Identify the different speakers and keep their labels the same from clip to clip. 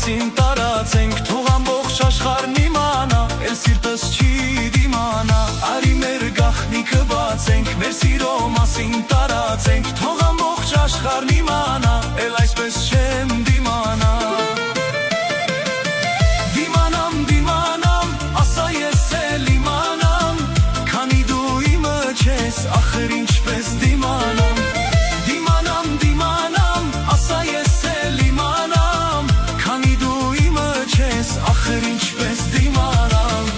Speaker 1: մասին տարածենք, թող ամբողջ աշխարհն իմանա, էլ սիրտս չի դիմանա։ Արի մեր գաղտնիքը բացենք, մեր սիրո մասին տարածենք, թող ամբողջ աշխարհն իմանա, էլ այսպես չեմ դիմանա։ Դիմանամ, դիմանամ, ասա ես էլ իմանամ, քանի դու իմը չես, ախր ինչպես դիմանամ։ Դիմանամ, դիմանամ, ասա ես էլ իմանամ, քանի դու իմը չես, ախր ինչպես դիմանամ։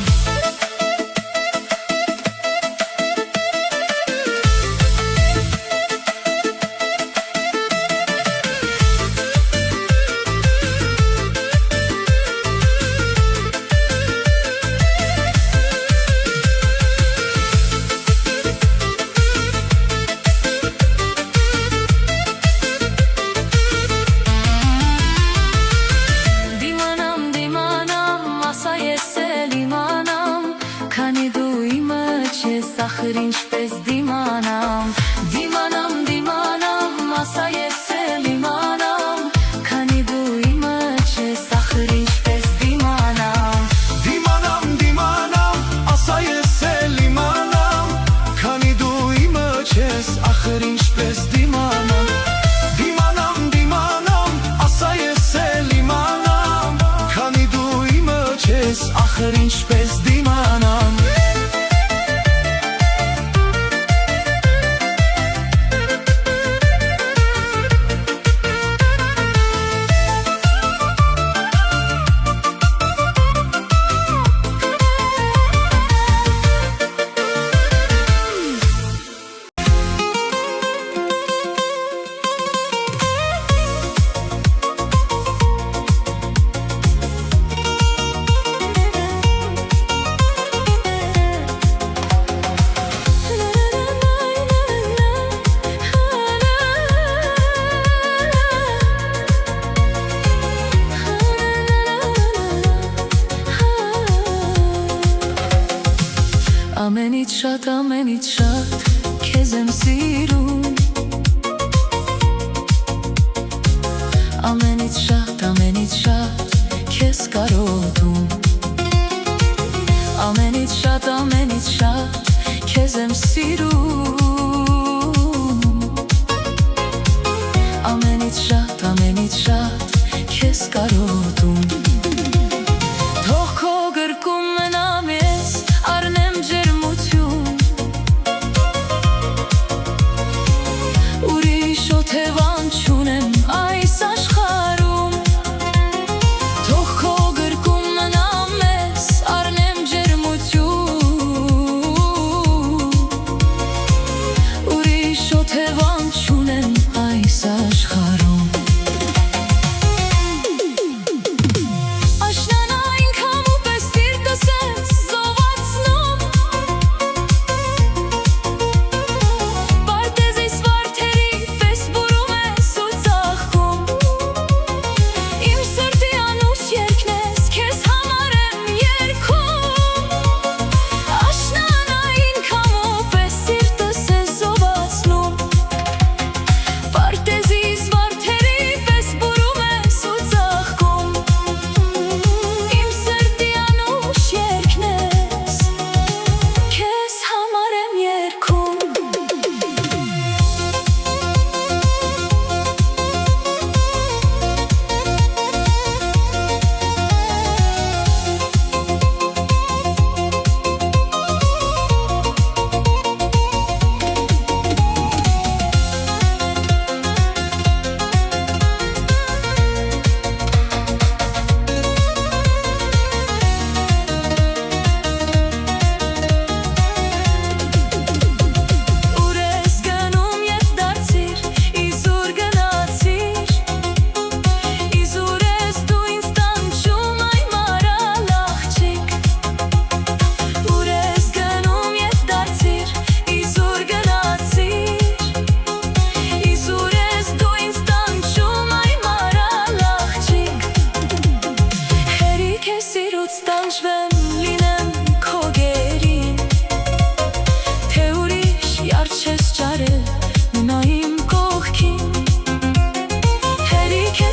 Speaker 2: Ախր ինչպես դիմանամ, դիմանամ, դիմանամ, ասա ես էլ իմանամ, քանի դու իմը չես, ախր ինչպես դիմանամ։
Speaker 1: Դիմանամ, դիմանամ, ասա ես էլ իմանամ, քանի դու իմը չես, ախր ինչպես դիմանամ։ Դիմանամ, դիմանամ, ասա ես էլ իմանամ, քանի դու իմը չես, ախր ինչպես դիմանամ։
Speaker 2: Ամենից շատ քեզ եմ սիրում, ամենից շատ քեզ կարոտում, ամենից շատ քեզ եմ սիրում, ամենից շատ քեզ կարոտում։ Թող քո գրկում մնամ ես, առնեմ ջերմություն, ուրիշ օթևան չունեմ այս աշխարհում։ Թող քո գրկում մնամ ես, առնեմ ջերմություն, ուրիշ օթևան չունեմ այս աշխարհում։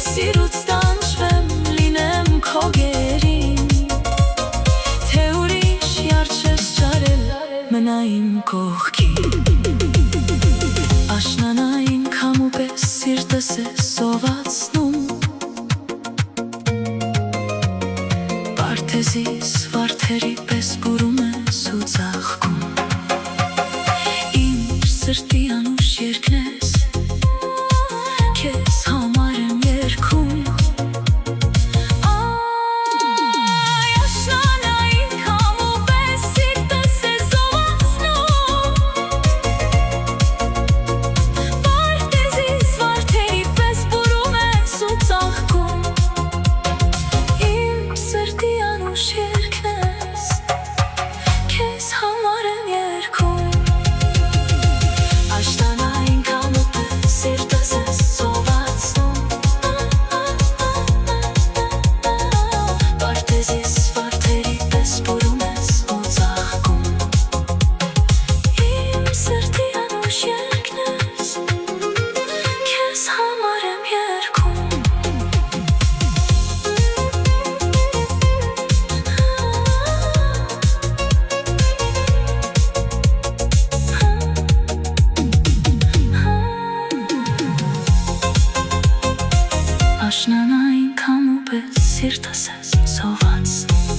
Speaker 2: Սիրուց տանջվեմ լինեմ սիրտս է սովածնում Պարտեզիս վարդերի պես բուրում ես ու ծաղկում Իմ սրտի անուշ երկն ես Քեզ համար եմ երգում Աշնանային քամու պես սիրտս ես սովածնում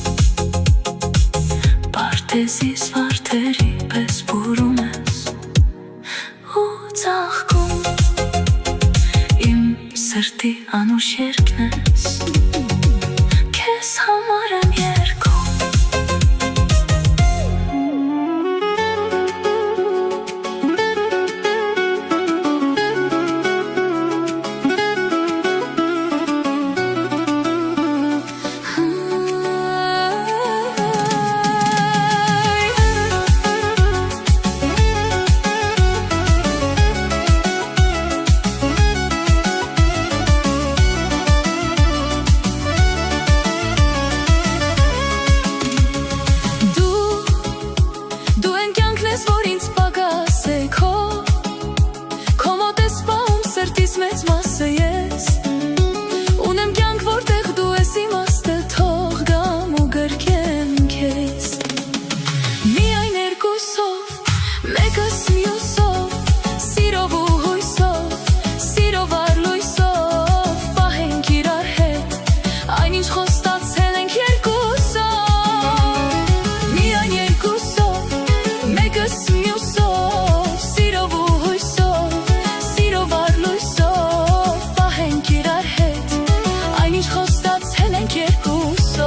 Speaker 2: Պարտեզիս վարդերի պես բուրում ես ու ծաղկում Իմ սրտի անուշ երկն ես Քեզ համար եմ երգում Մեծ մասը ես Ունեմ կյանք, որտեղ դու ես իմաստը Թող գամ ու գրկեմ քեզ Միայն երկուսով, մեկս մյուսով Սիրով ու հույսով, սիրով առ լույսով Պահենք իրար հետ, այնինչ խոստացել ենք երկուսով Միայն երկուսով, մեկս մյուսով Սիրով ու հույսով, սիրով առ լույսով Խոստացել ենք երկուսով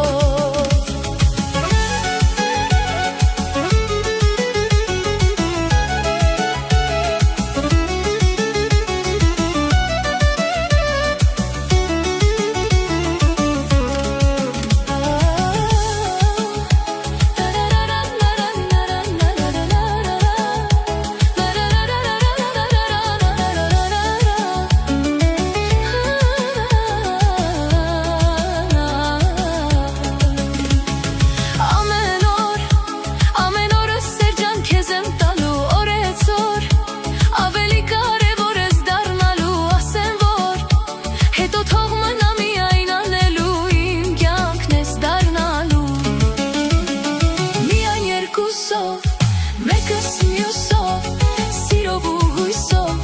Speaker 2: Մեկս մյուսով, սիրով ու հույսով,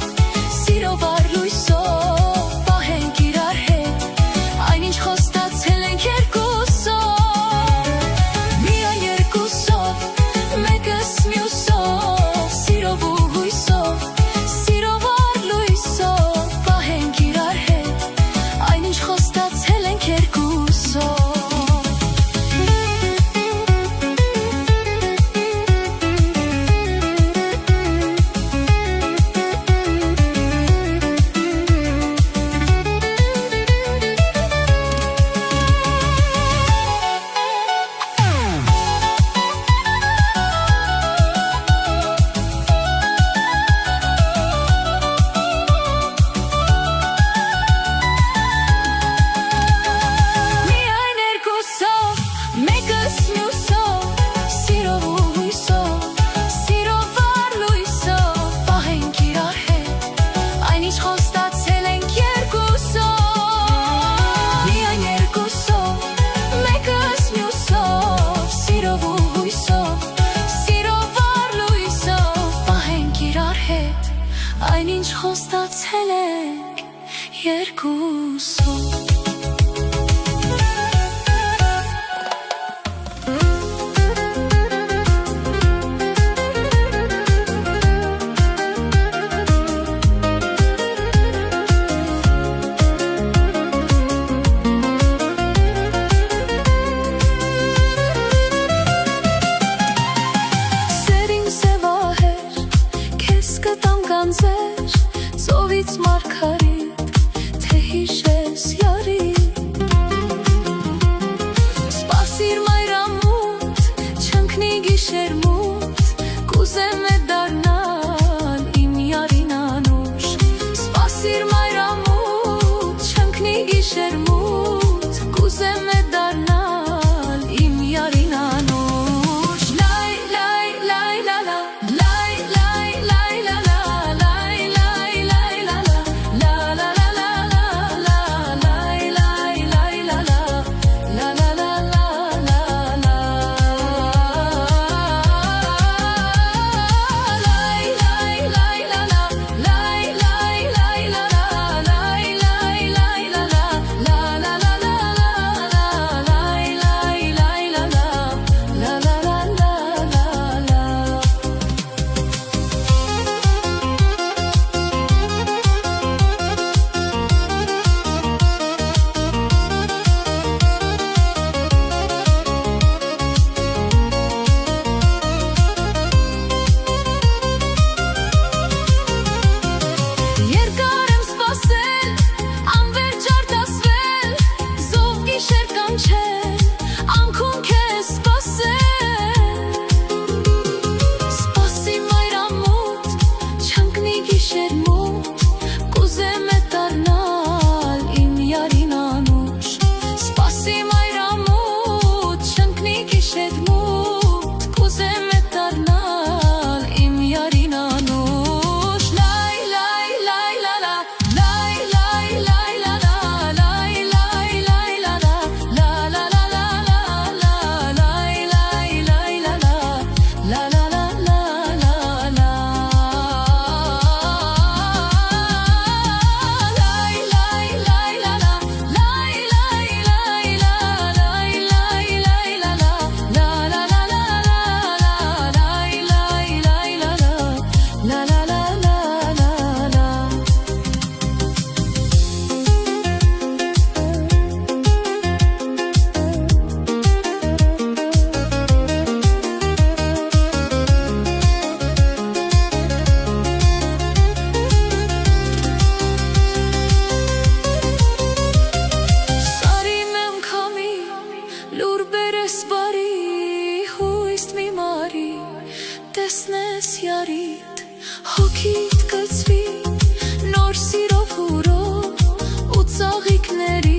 Speaker 2: սիրով առ լույսով Պահենք իրար հետ, այնինչ խոստացել ենք երկուսով Միայն երկուսով, մեկս մյուսով, սիրով ու հույսով, սիրով առ լույսով Պահենք իրար հետ, այնինչ խոստացել ենք երկուսով Այնինչ խոստացել ենք երկուսով Ծովից մարգարիտ, թե հիշես յարիտ Սպասիր մայրամուտ, չընկնի գիշեր մուտ Կուզեմ է դառնալ իմ յարին անուշ Սպասիր մայրամուտ, չընկնի գիշեր մուտ Կուզեմ է դառնալ իմ յարին անուշ Լայ, լայ, լայ, լա, լա, լայ, լայ, լայ, լա, լա Տեսնես յարիտ, հոգիդ կլցվի, նոր սիրով հուրով ու ծաղիկների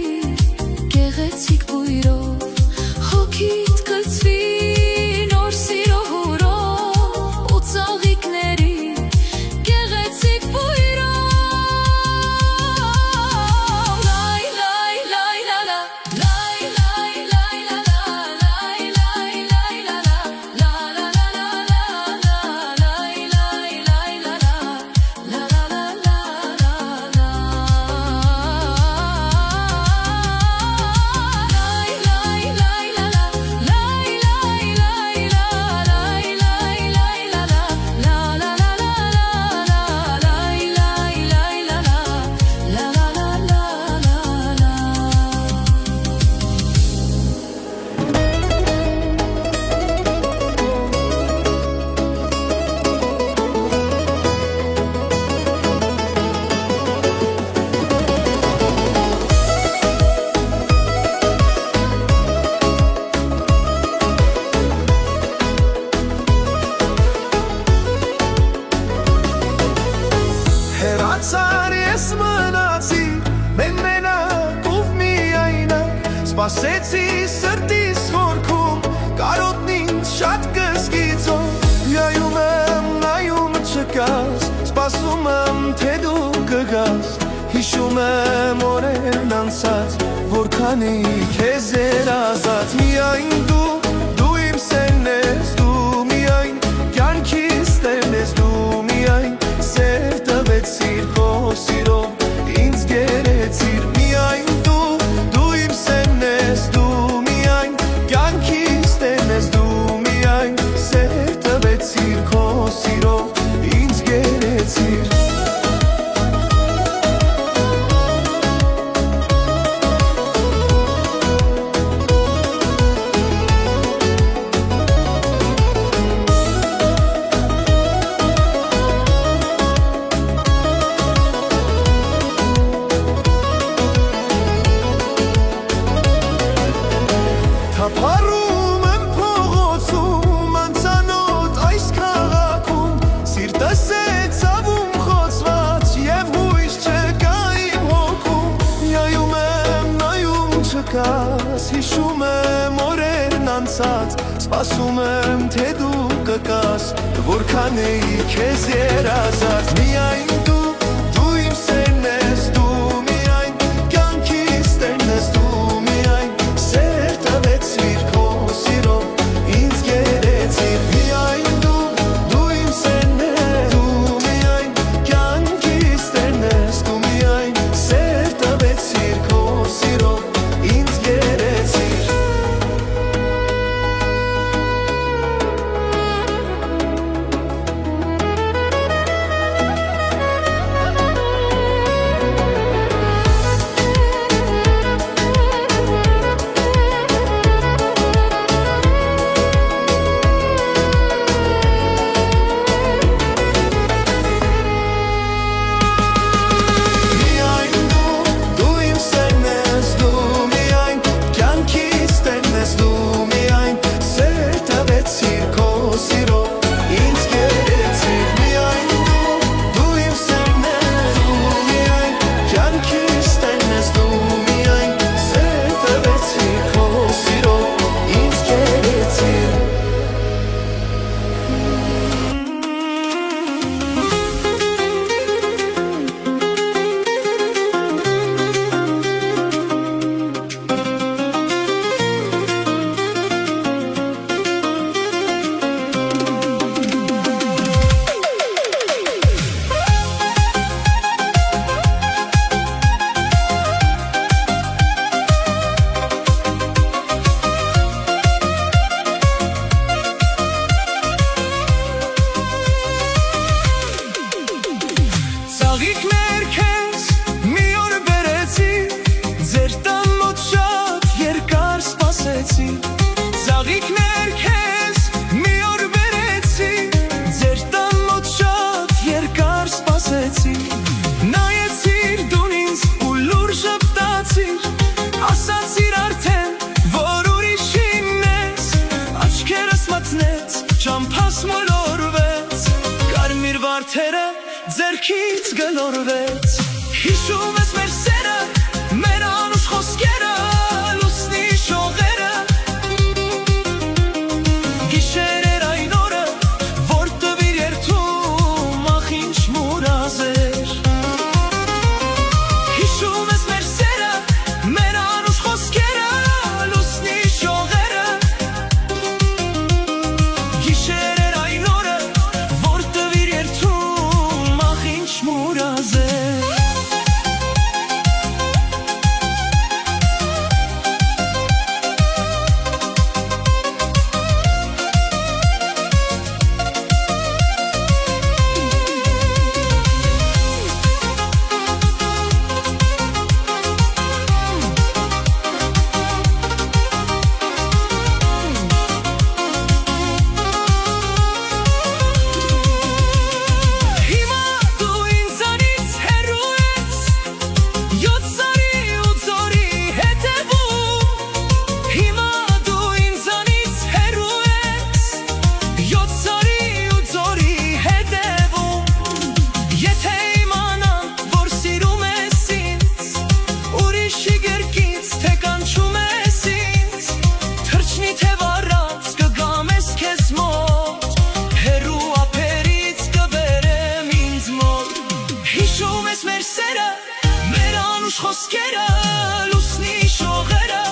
Speaker 2: գեղեցիկ բույրով Հոգիդ կլցվի, նոր սիրով հուրով ու ծաղիկների գեղեցիկ բույրով Լայ, լայ, լայ, լա, լա, լայ, լայ, լայ, լա, լա, լայ, լայ, լայ, լա, լա, լա, լա, լա
Speaker 1: Սպասեցի սրտիս խորքում, կարոտն ինձ շատ կզգիծով նայում չկաս, սպասում եմ, թե դու կգաս Հիշում եմ օրերն անցած, որքանի քեզ երազած Միայն դու իմ սերն ես, դու միայն կյանքիս տերն ես, դու միայն Սեր տվեցիր քո սիրով, ինձ գերեզման Ասում եմ, թե դու կկաս, որքան էի քեզ երազած Միայն դու իմ սերն ես, դու միայն կյանքիս տերն ես, դու միայն սեր տվեցիր քո սիրով, ինձ գերեցիր Միայն դու իմ սերն ես, դու միայն կյանքիս տերն ես, դու միայն սեր տվեցիր քո սիրով, ինձ գերեցիր Ծաղիկներ քեզ մի օր բերեցի, ձեր տան մոտ շատ երկար սպասեցի Նայեցիր դուն ինձ ու լուր ժպտացիր, ասացիր արդեն, որ ուրիշինն ես Աչքերս մթնեց, ճամփաս մոլորվեց, կարմիր վարդերը ձեռքից գլորվեց Հիշում ես մեր սերը, մեր անուշ խոսքերը, լուսնի շողերը Գիշեր էր այն օրը, որ տվիր երդում, ախ ինչ մուրազեր Հիշում ես մեր սերը, մեր անուշ խոսքերը, լուսնի շողերը Գիշեր էր այն օրը, որ տվիր երդում, ախ ինչ մուրազեր Խոսքերը, լուսնի շողերը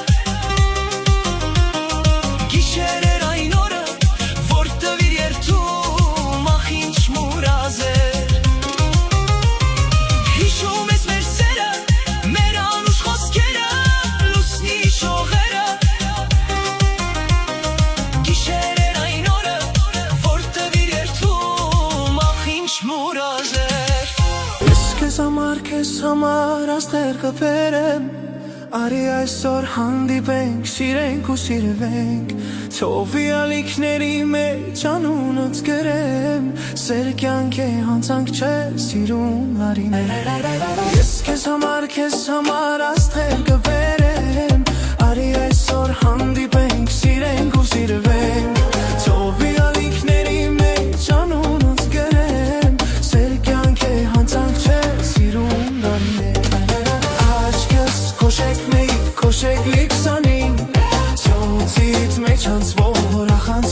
Speaker 1: Գիշեր էր այն օրը, որ տվիր երդում, ախ ինչ մուրազեր Հիշում ես մեր սերը, մեր անուշ խոսքերը, լուսնի շողերը Գիշեր էր այն օրը, որ տվիր երդում, ախ ինչ մուրազեր Քեզ համար աստղեր կբերեմ Արի այսօր հանդիպենք, սիրենք ու սիրվենք Թովի ալիքների մեջ անունդ գրեմ Սեր կյանք է հանցանք չէ սիրում արին Ես քեզ համար աստղեր կբերեմ Արի այսօր հանդիպենք, սիրենք ու սիրվենք Թովի ալիքների մեջ անունդ գրեմ Սեր կյանք է հանցանք չէ Koşek lip sanin Çoltit me çans vor ahan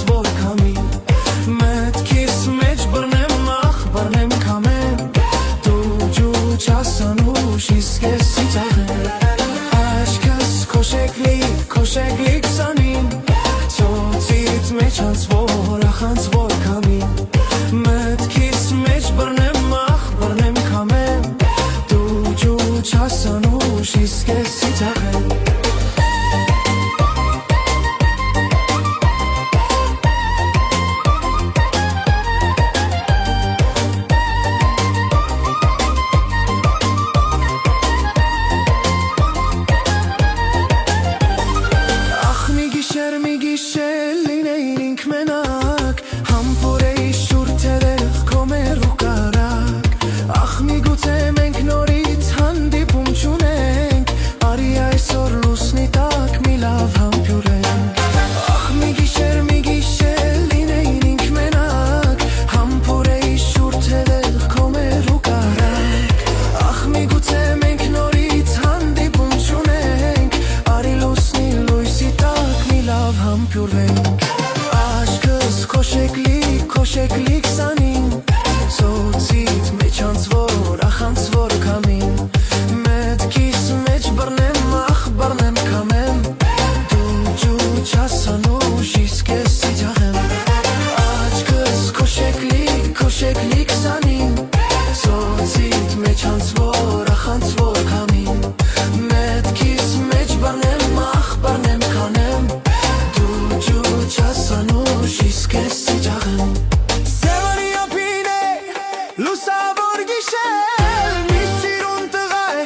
Speaker 1: օր գիշեր մի սիրուն տղա է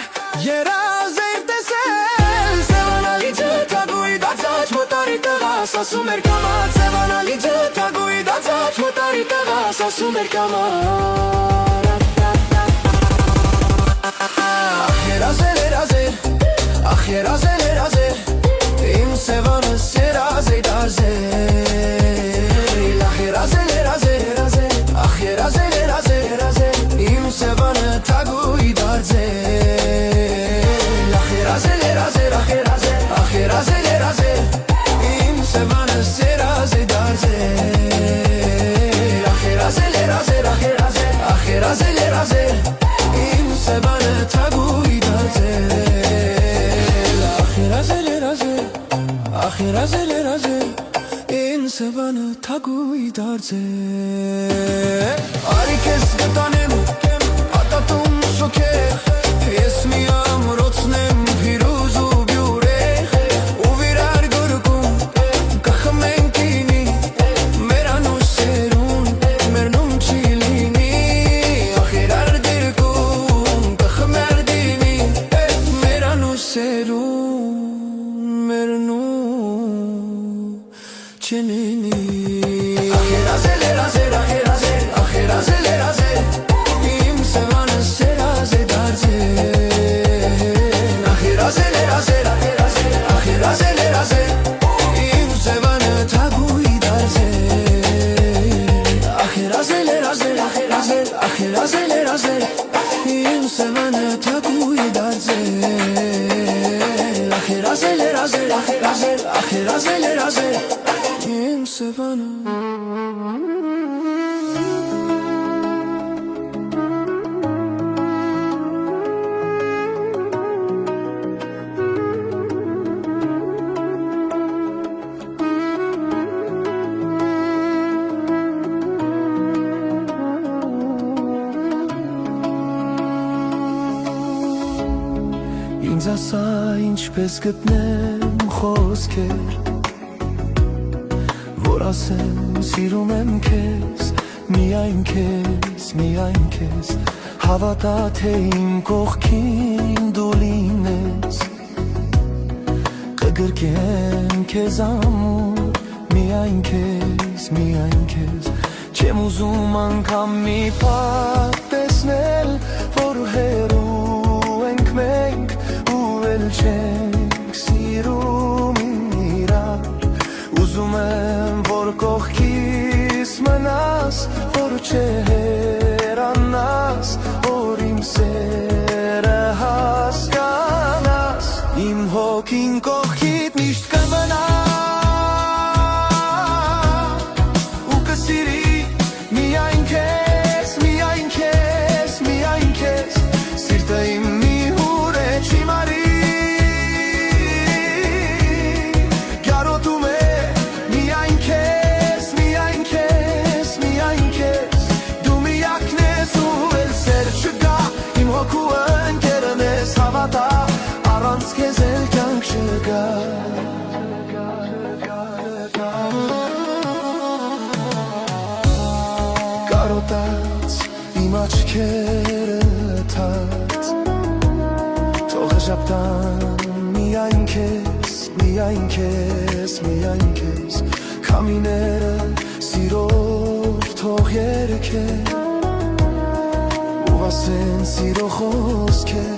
Speaker 1: երազ էր տեսել Սևանալի ջթագույ դարձած մոտարի տղաս ասում էր կամաց Սևանալի ջթագույ դարձած մոտարի տղաս ասում էր կամաց Ախ երազել էր ազեր Ախ երազել էր ազեր Իմ Սևանս երազ է դարձել Ախ երազել էր ազեր Ախ երազել էր ազեր Իմ Սևանը թագուի դարձել Ախ երազել էր ազեր Ախ երազել էր ազեր Իմ Սևանս երազ է դարձել Ախ երազել էր ազեր Ախ երազել էր ազեր Իմ Սևանը թագուի դարձել Ախ երազել էր ազեր Ախ երազել էր ազեր Իմ Սևանը թագուի դարձել Արի քեզ կտանեմ ատատում շոքեղ Ես մի ամրոցնեմ փիրուզ ու բյուրեղ Ու վիրար գրկում կխմենք ինի Մերանուս սերուն մերնում չի լինի Ախ երար դիրկում կխմեր դինի Մերանուս սերուն մերնում չլինի Ախ երազել էր ազեր Ախ երազել էր ազեր Իմ Սևանս երազ է դարձել Ախ երազել էր ազեր Ախ երազել էր ազեր Իմ Սևանը թագուի դարձել Ախ երազել էր ազեր Ախ երազել էր ազեր Իմ Սևանը թագուի դարձել Ախ երազել էր ազեր Ախ երազել էր ազեր Իմ Սևանը Ինձ ասա ինչպես գտնեմ խոսքեր Որ ասեմ սիրում եմ քեզ Միայն քեզ Հավատա թե իմ կողքին դու լինես Կգրկեմ քեզ ամուր Միայն քեզ Չեմ ուզում անգամ մի պահ տեսնել Որ հեռու ենք մենք չենք սիրում իրար Ուզում եմ, որ կողքիս մնաս Որ չհեռանաս Որ իմ սերը հասկանաս Իմ հոգին կողքիդ միշտ կմնա Ու կսիրի միայն քեզ Սիրտը իմ մի հուր է չի մարի Առանց քեզ էլ կյանք չկա Կարոտած իմ աչքերը թած Թողը ժապտան միայն քեզ Քամիները սիրով թող երգեր Ու ասեն սիրո խոսքեր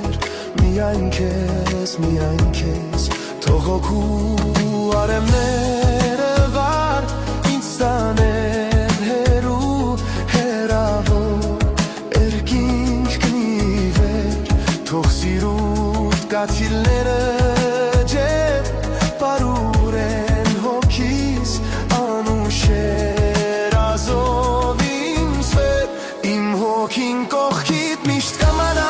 Speaker 1: Միայն քեզ Թող հոգու արեմները վար Ինձ տանեն հեռու հեռավոր Երկինք կնիվեր Թող սիրուտ կաթիլները ջեր Պարուրեն հոգիս անուշեր Ազով իմ սվեր Իմ հոգին կողքիդ միշտ կմնա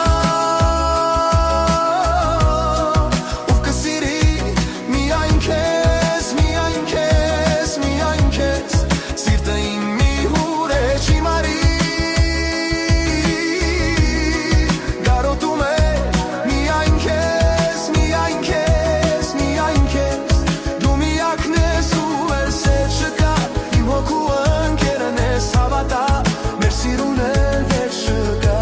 Speaker 3: Մեր սիրուն էլ վեր չկա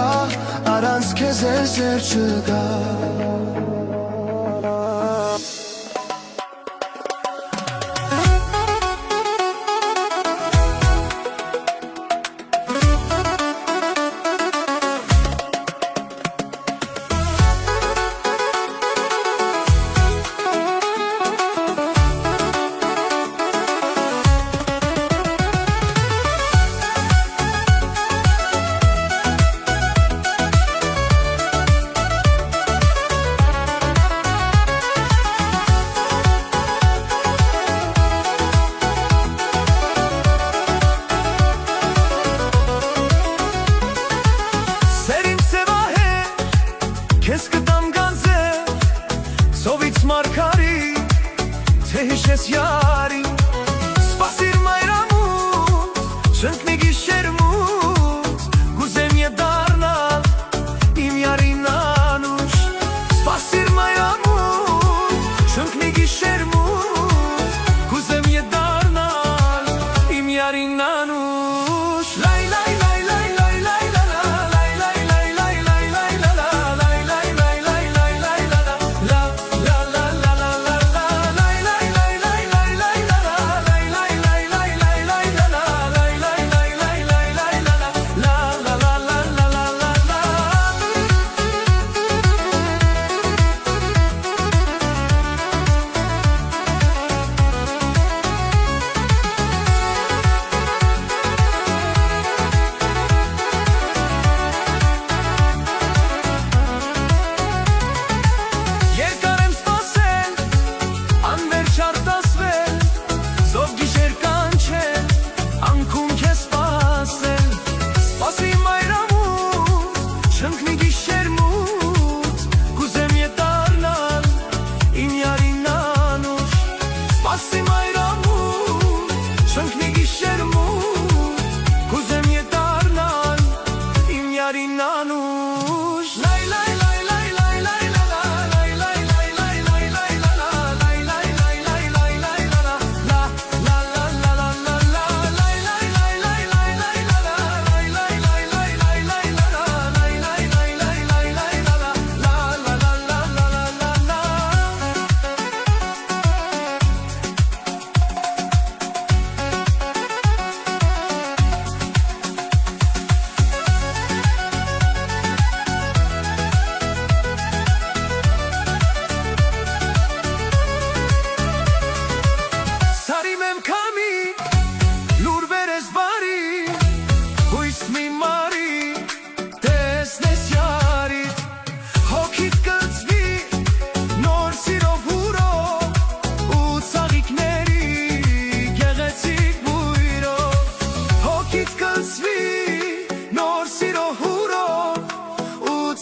Speaker 1: կա, առանց քեզ էսեր չկա Քեզ կտամ գանձեր, սովից մարգարի, թե հիշես յարի Սպասիր մայրամուտ, շնկնի գիշերմուտ Գուզեմ ետարնալ, իմ յարին անուշ Սպասիր մայրամուտ, շնկնի գիշերմուտ Գուզեմ ետարնալ, իմ յարին անուշ Լայ, լայ, լայ, լայ, լայ, լայ, լայ,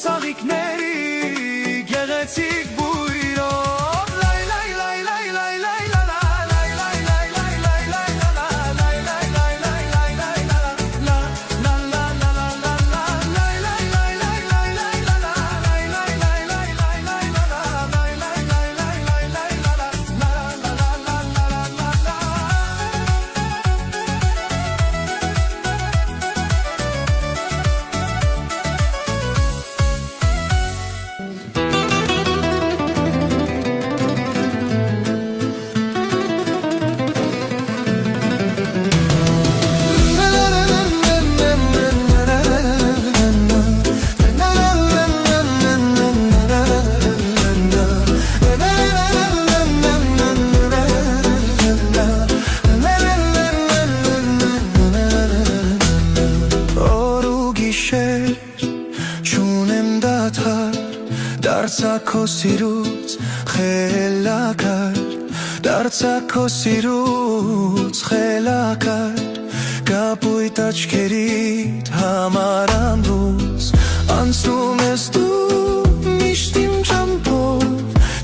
Speaker 1: Ծաղիկների գեղեցիկ բույրով Լայ, լայ, լայ, լայ, լայ, լայ, լայ, լայ, լայ, լայ, լայ, լայ, լայ, լայ, լայ, լայ, լայ, լայ, Դարձա քո սիրուց խելակար Դարձա քո սիրուց խելակար Կապույտ աչքերիդ համար ամբուց Անցնում ես դու միշտ իմ ճամփով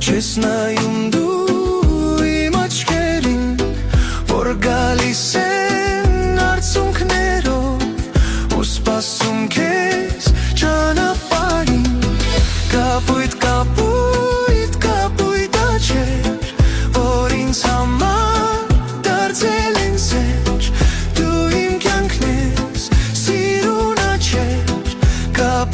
Speaker 1: Չես նայում դու իմ աչքերին Որ գալիս են արցունքներով Ու սպասում քեզ ճանապարհին Կապույտ, կապույտ, կապույտ աչքեր Որ ինձ համար դարձել են սեր Դու իմ կյանքն ես, սիրուն աչքեր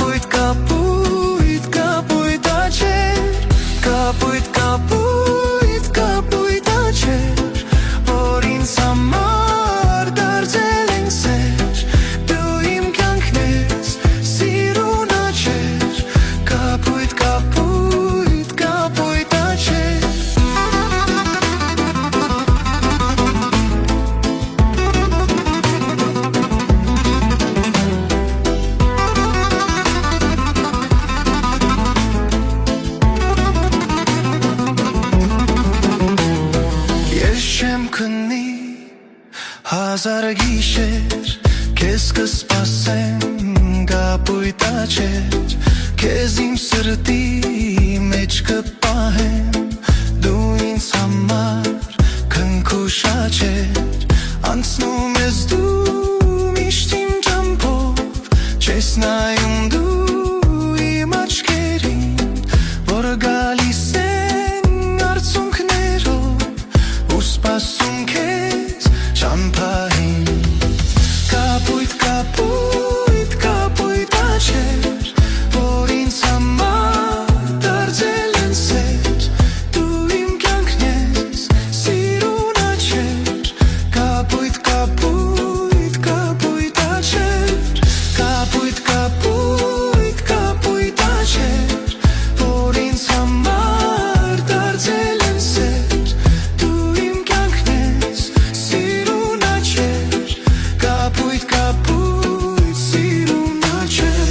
Speaker 1: Կապույտ, կապույտ, կապույտ աչեր, կապույտ, կապույտ, կապույտ աչեր, որ ինձ համար դարձել են սեր, դու իմ կյանքն ես, սիրուն աչեր, կապույտ, կապույտ, կապույտ աչեր։ Ես չեմ քննի հազար գիշեր, քեզ կսպասեմ կապույտ աչեր, քեզ իմ սրտի մեջ կպահեմ, դու ինձ համար քնքուշ աչեր, անցնում ես դու միշտ իմ ճամփով, չես նայում դու իմ աչքերին, որ գալիս են արցունքներով ու սպասում քեզ ճամփային։ Կապույտ, կապույտ, կապույտ աչեր, որ ինձ համար դարձել են սեր, դու իմ կյանքն ես, սիրուն աչեր, կապույտ, կապույտ, կապույտ աչեր, կապույտ, կապույտ, կապույտ աչեր, որ ինձ համար դարձել են սեր, դու իմ կյանքն ես, սիրուն աչեր, կապույտ, կապույտ, սիրուն աչեր։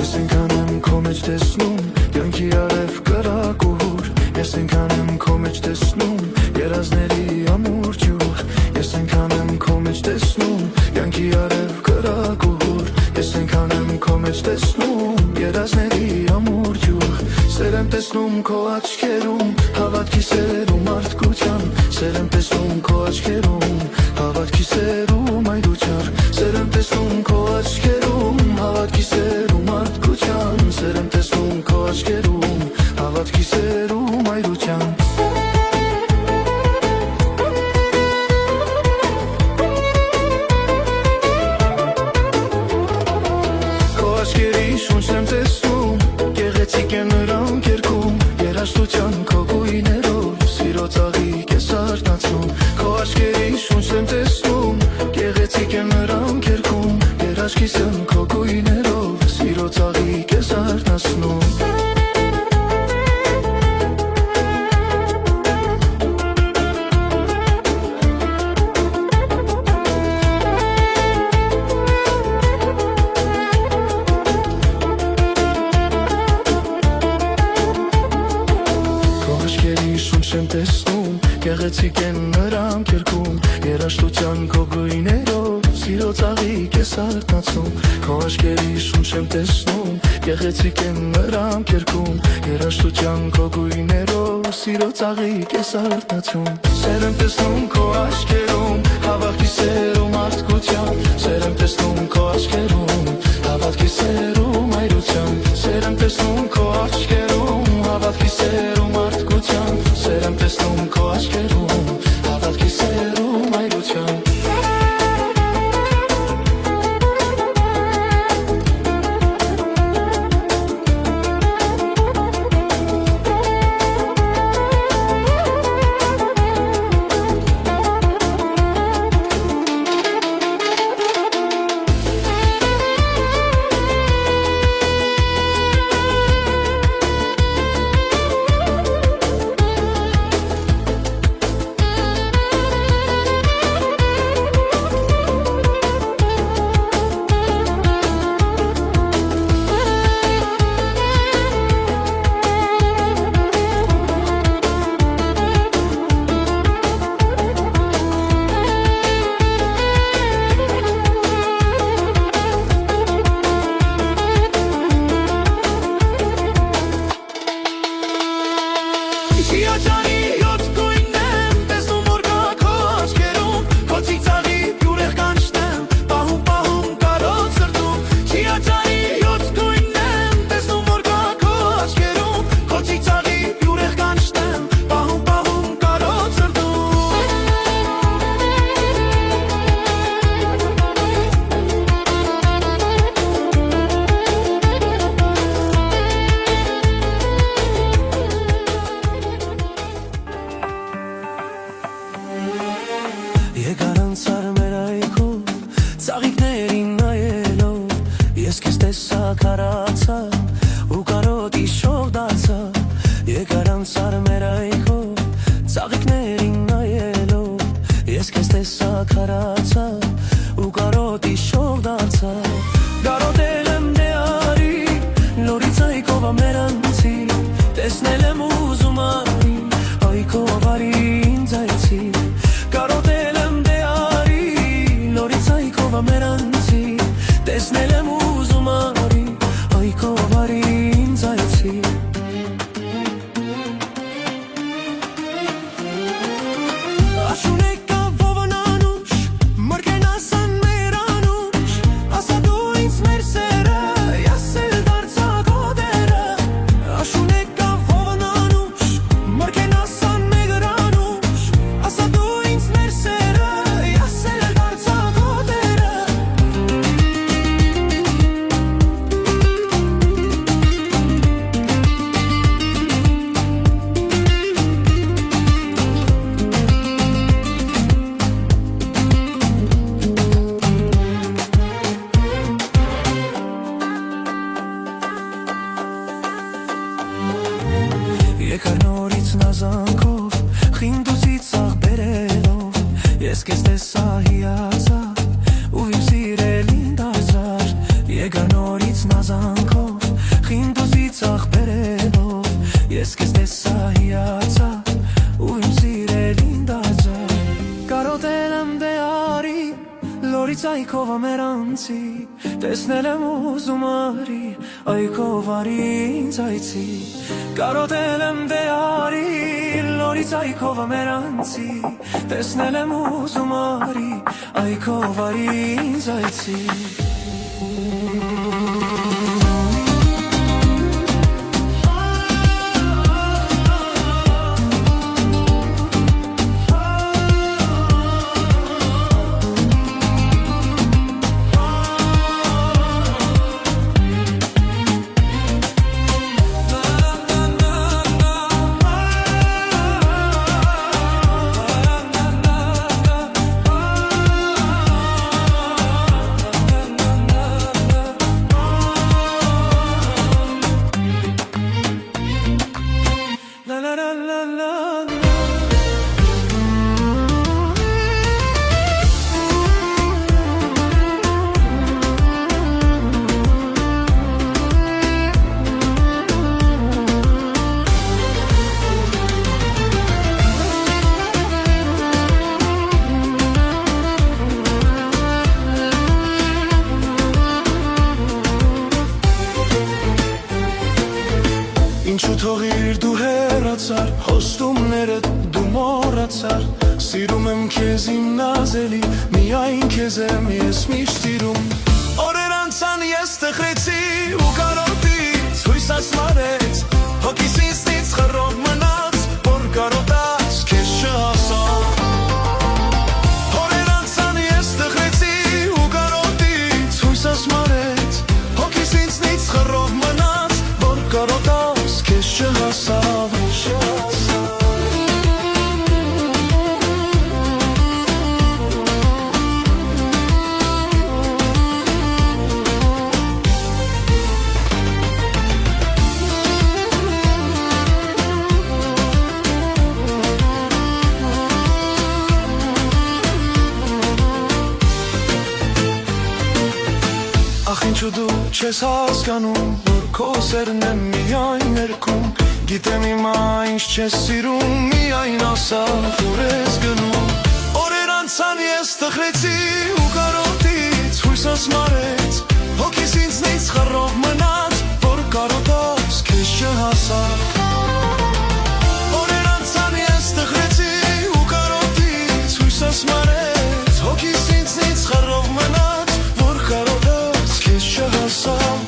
Speaker 1: Ես ինքան եմ քո մեջ տեսնում յանքի արև կրակուր, ես ինքան եմ քո մեջ տեսնում երազների ամուր ջուր, ես ինքան եմ քո մեջ տեսնում յանքի արև կրակուր, ես ինքան եմ քո մեջ տեսնում երազների ամուր ջուր, սեր եմ տեսնում քո աչքերում հավատքի սերում մարդկության, սեր եմ տեսնում քո աչքերում հավատքի սերում այդուչար, սեր եմ տեսնում քո աչքերում հավատքի սերում մարդկության, սեր եմ տեսնում քո աչքերում հավատքի սերում այդուչան։ Քո աչքերի շունչն եմ տեսնում, գեղեցիկ են նրանք երգում, երաժշտության քո գույներով, սիրո ծաղիկ ես արթնացնում, քո աչքերի շունչն եմ տեսնում, գեղեցիկ են նրանք երգում, երաժշտից եմ քո գույներով, սիրո ծաղիկ ես արթնացնում։ Շունչ եմ տեսնում, գեղեցիկ են նրանք երգում, երաժշտության քո գույներով, սիրո ծաղիկ ես արթնացնում, քո աչքերի շունչ եմ տեսնում, գեղեցիկ են նրանք երգում, երաժշտության քո գույներով, սիրո ծաղիկ ես արթնացում, սեր եմ տեսնում քո աչքերում, հավատքի սերում մարդկության, սեր եմ տեսնում քո աչքերում, հավատքի սերում այրության, սեր եմ տեսնում քո աչքերում, հավատքի սերում մարդկության, սեր եմ տեսնում քո աչքերում, հավատքի սերում այրության։ քարացա ու կարոտի շող դարձա Կարոտել եմ դեարի լորից այկով ամերանցի տեսնել եմ ուզում արի այկով արի ինձ այցի Կարոտել եմ դեարի լորից այկով ամերանցի տեսնել եմ ուզում արի այկով արի ինձ այցի Եկար նորից նազանքով, խինդուսից աղ բերելով Ես կեզ տեսա հիացա, ու իմ սիրելին դարձար Եկար նորից նազանքով, խինդուսից աղ բերելով Ես կեզ տեսա հիացա, ու իմ սիրելին դարձար Կարոտել եմ դեարի, լորից այկով ամերանցի Տեսնել եմ ուզում արի, այկով արի ինձ այցի Կարոտել եմ դեարի, լորից այկով ամերանցի Տեսնել եմ ուզում արի, այկով արի ինձ այցի Ինչու թողիր դու հեռացար, հոստումներդ դու մոռացար Սիրում եմ քեզ իմ նազելի, միայն քեզ եմ ես միշտ սիրում Օրեր անցան ես տխրեցի ու կարոտից հույս ասմարեց Հոգիս ինձնից խռով մնաց, որ կարոտած քեզ չհասավ Օրեր անցան ես տխրեցի ու կարոտից հույս ասմարեց Հոգիս ինձնից խռով մնաց, որ կարոտած քեզ չհասավ Ախ ինչու դու չես հասկանում, որ քո սերն եմ միայն ներքում Գիտեմ հիմա ինչ չես սիրում, միայն ասա, որ ես գնում Օրեր անցան ես տխրեցի ու կարոտից հույս ասմարեց Հոգիս ինձնից խռով մնաց, որ կարոտած քեզ չհասավ Օրեր անցան ես տխրեցի ու կարոտից հույս ասմարեց Հոգիս ինձնից խռով մնաց, որ կարոտած քեզ չհասավ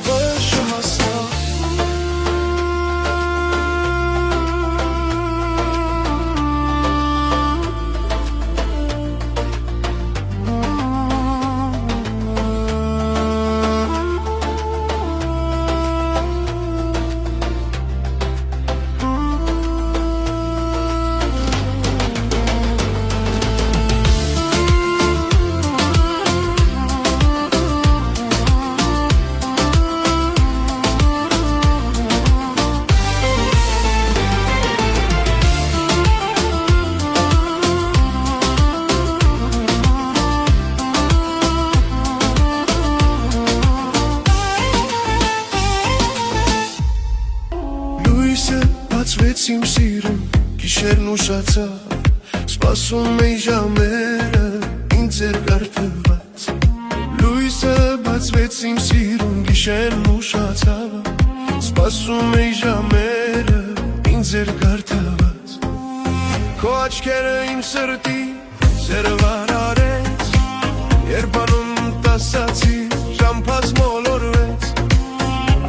Speaker 1: ուշացա Սպասում էի ժամերը ինձ երկար թվաց Լույսը բացվեց իմ սիրուն գիշերն ուշացավ Սպասում էի ժամերը ինձ երկար թվաց Քո աչքերը իմ սրտի սերը վարարեց Երբ անում տասացի ժամփած մոլորվեց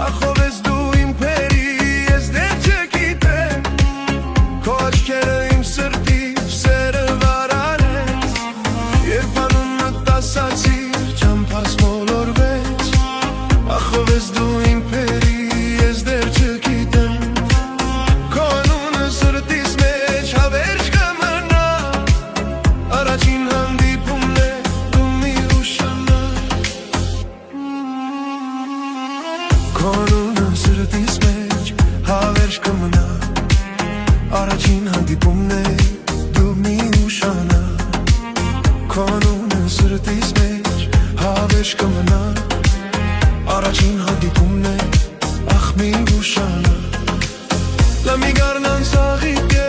Speaker 1: Ախով ես դու իմ պերի ես դեր չգիտեմ Քո աչքերը իմ սրտի սերը վարարեց Երբ անում տասացի ժամփած մոլորվեց Ախով ես դու իմ պերի ես դեր չգիտեմ Քո անունը սրտիս մեջ հավերժ կմնա Առաջին հանդիպումն է դու մի ուշանա Քո անունը սրտիս մեջ հավերժ կմնա Առաջին հանդիպումն է դու մի ուշանա Քո անունը սրտիս մեջ հավերժ կմնա Առաջին հանդիպումն է ախ մի ուշանա Լա մի գարնան սաղիկ է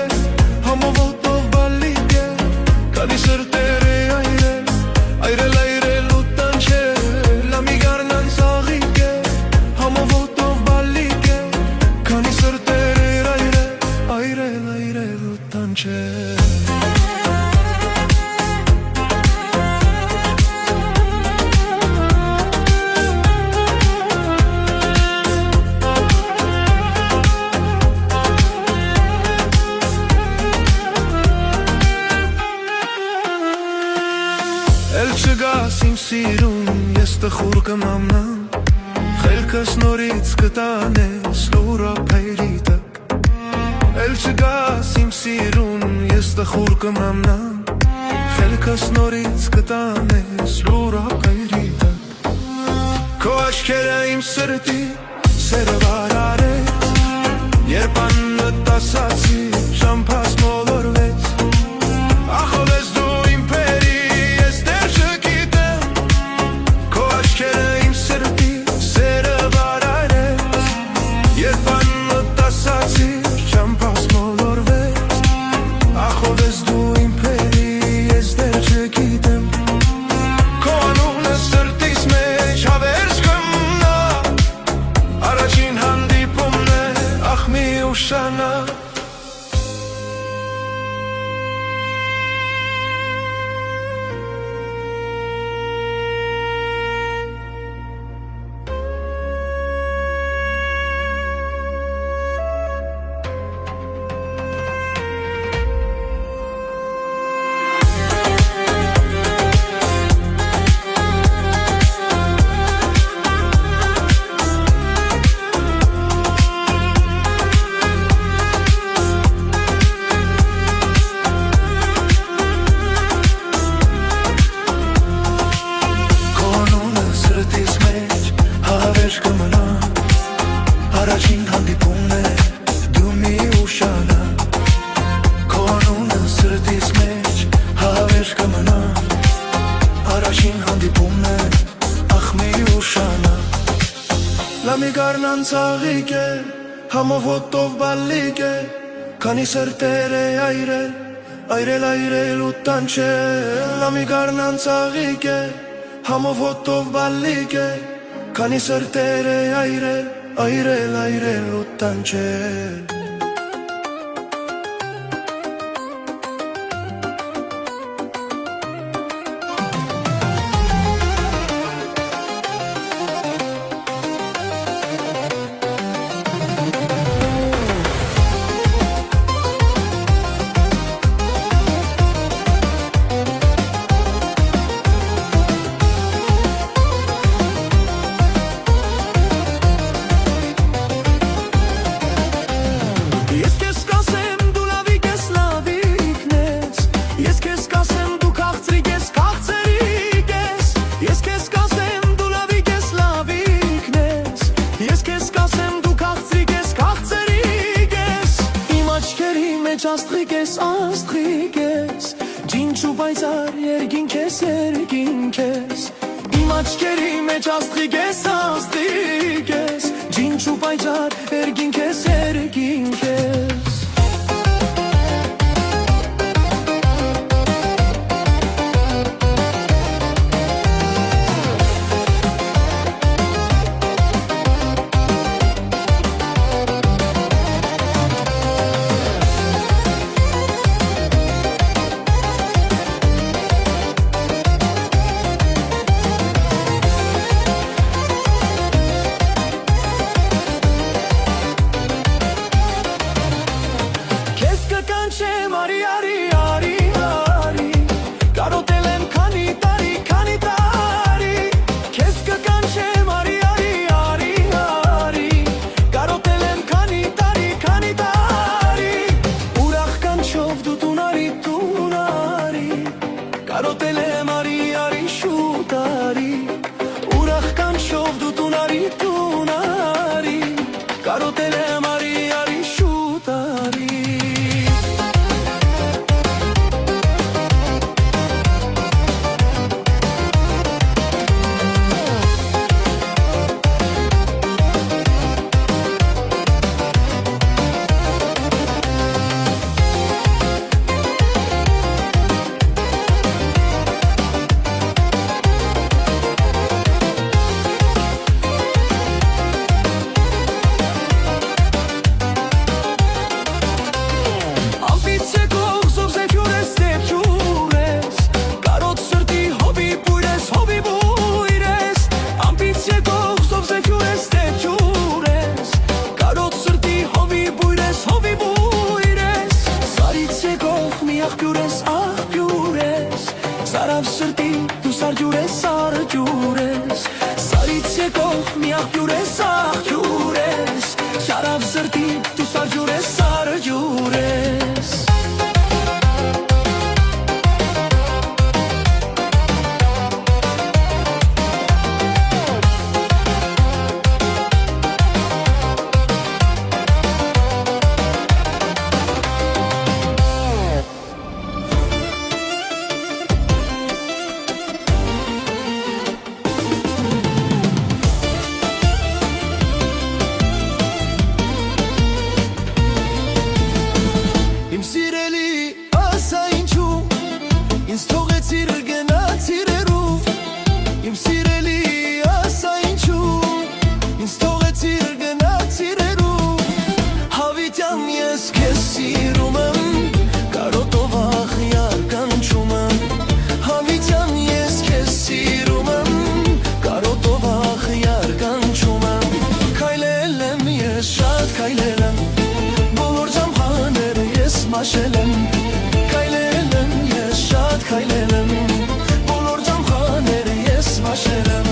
Speaker 1: համովոտով բալիկ է Քանի սրտեր է այրել ու տանչել Լա մի գարնան սաղիկ է համովոտով բալիկ է Քանի սրտեր է այրել ու տանչել Էլ չգաս իմ սիրուն, ես տխուր կմամնամ Խելքս նորից կտանես լուրապայրի տակ Էլ չգաս իմ սիրուն, ես տխուր կմամնամ Խելքս նորից կտանես լուրապայրի տակ Քո աչքերը իմ սրտի սերը վարարեց Երբ աննդ ասացի ժամփած մոլորվեց Ախով ես դու իմ պերի ես դեր չգիտեմ Քո աչքերը իմ սրտի սերը վարարեց Երբ աննդ ասացի ժամփած մոլորվեց Ախով ես դու իմ պերի ես դեր չգիտեմ Քո անունը սրտիս մեջ հավերժ կմնա Առաջին հանդիպումն է ախ մի ուշանա Առաջին հանդիպումն է դու մի ուշանա Քո անունը սրտիս մեջ հավերժ կմնա Առաջին հանդիպումն է ախ մի ուշանա Լա մի գարնան ծաղիկ է համովոտով բալիկ է Քանի սրտեր է այրել ու տանչել Լա մի գարնան ծաղիկ է համովոտով բալիկ է Քանի սրտեր է այրել ու տանչել
Speaker 3: Աստղիկ ես, ջինչու պայծար երգինք ես Իմ աչքերի մեջ աստղիկ ես, ջինչու պայծար երգինք ես ես, աղբյուր ես, Սարավ սրտի դու սարջուր ես, սարջուր ես, Սարից եկող մի աղբյուր ես, աղբյուր ես, Սարավ սրտի դու սարջուր ես, սարջուր ես Իմ սիրելի ասա ինչու ինձ թողեցիր գնացիր հեռու Իմ սիրելի ասա ինչու ինձ թողեցիր գնացիր հեռու Հավիտյան ես քեզ սիրում եմ կարոտով աղյար կանչում եմ Հավիտյան ես քեզ սիրում եմ կարոտով աղյար կանչում եմ Քայլել եմ ես շատ քայլել եմ բոլոր ջամփաները ես մաշել եմ Քայլել եմ ես շատ քայլել եմ բոլոր ջամփաները ես մաշել եմ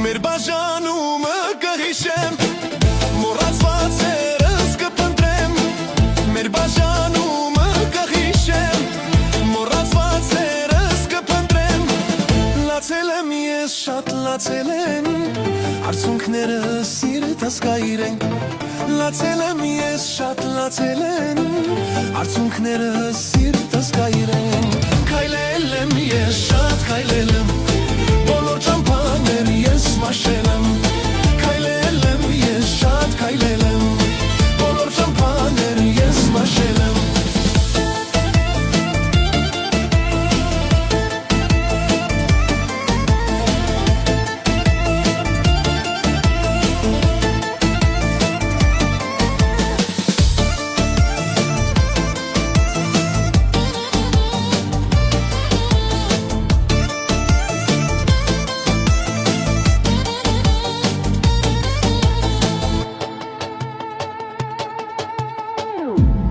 Speaker 3: Մեր բաժանումը կհիշեմ մոռացված երես կփնտրեմ Մեր բաժանումը կհիշեմ մոռացված երես կփնտրեմ Լացել եմ ես շատ լացել եմ արցունքները սիրտս կայրեն Լացել եմ ես շատ լացել եմ արցունքները սիրտս կայրեն Քայլել եմ ես շատ քայլել եմ բոլոր ջամփաներ ես մաշել եմ Քայլել եմ ես շատ քայլել եմ բոլոր ջամփաներ ես մաշել եմ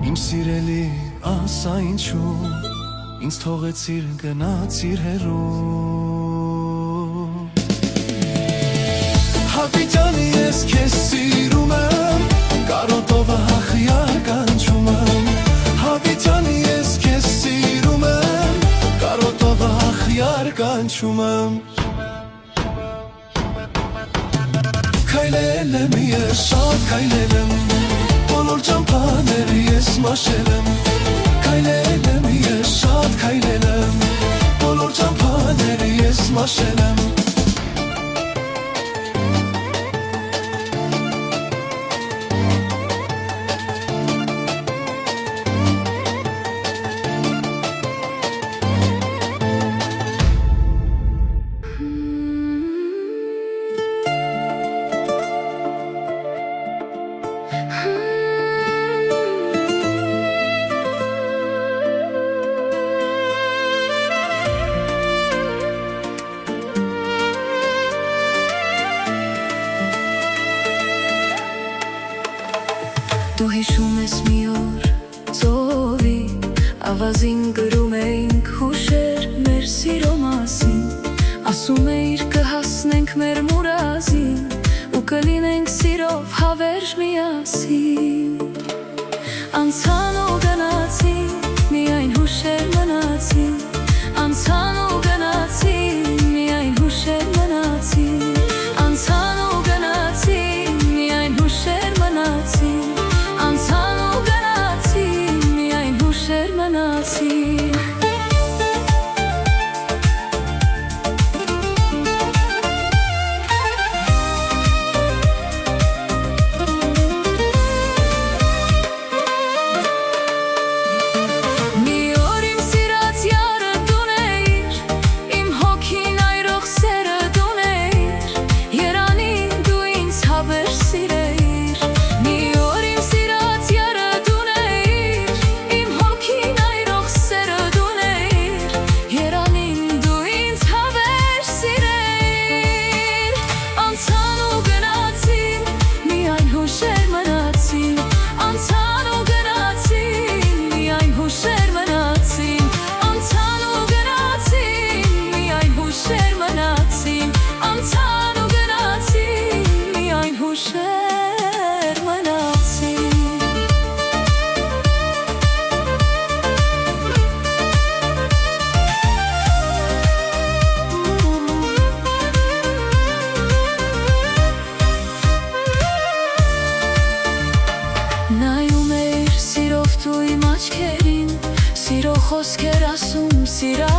Speaker 3: Իմ սիրելի ասա ինչու ինձ թողեցիր գնացիր հեռու Հավիտյան ես քեզ սիրում եմ կարոտով աղյար կանչում եմ Հավիտյան ես քեզ սիրում եմ կարոտով աղյար կանչում եմ Քայլել եմ ես շատ քայլել եմ բոլոր ջամփաները ես մաշել եմ Քայլել եմ ես շատ քայլել եմ բոլոր ջամփաները ես մաշել եմ
Speaker 2: Դու հիշում ես մի օր ծովի ավազին գրում էինք հուշեր մեր սիրո մասին ասում էիր կհասնենք մեր մուրազին ու կլինենք սիրով հավերժ միասին անցան ու գնացին միայն հուշեր մնացին անցան ու գնացին միայն հուշեր մնացին անցան ու գնացին միայն հուշեր մնացին անցան ու գնացին միայն հուշեր մնացին հուշեր մնացին Նայում էիր սիրով դու իմ աչքերին Սիրո խոսքեր ասում, սիրա